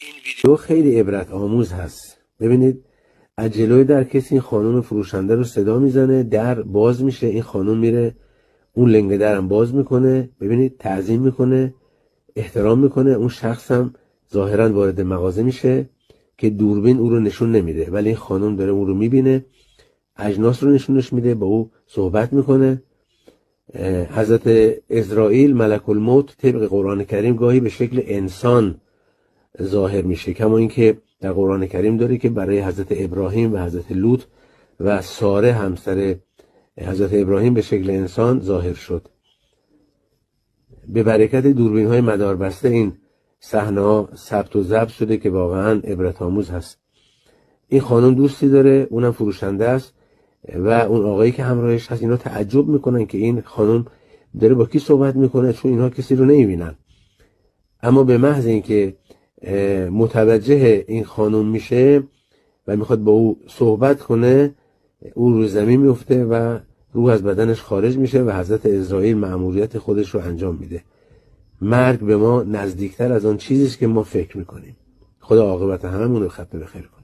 این ویدیو خیلی عبرت آموز هست. ببینید از جلوی در کسی این خانم فروشنده رو صدا میزنه، در باز میشه، این خانم میره اون لنگه درم باز میکنه، ببینید تعظیم میکنه، احترام میکنه. اون شخص هم ظاهرا وارد مغازه میشه که دوربین او رو نشون نمیده، ولی این خانم داره اون رو میبینه، اجناس رو نشونش میده، با او صحبت میکنه. حضرت اسرائیل ملک الموت طبق قرآن کریم گاهی به شکل انسان ظاهر میشه، کما اینکه در قرآن کریم داره که برای حضرت ابراهیم و حضرت لوط و ساره همسر حضرت ابراهیم به شکل انسان ظاهر شد. به برکت دوربین های مداربسته این صحنه ها ثبت و ضبط شده که واقعا عبرت آموز هست. این خانم دوستی داره، اونم فروشنده است و اون آقایی که همراهش هست، اینا تعجب میکنن که این خانم داره با کی صحبت میکنه، چون اینها کسی رو نمیبینن. اما به محض اینکه متوجه این خانم میشه و میخواد با او صحبت کنه، او رو زمین میفته و روح از بدنش خارج میشه و حضرت اسرائیل مأموریت خودش رو انجام میده. مرگ به ما نزدیکتر از آن چیزیست که ما فکر میکنیم. خدا عاقبت هممون رو ختم بخیر کنه.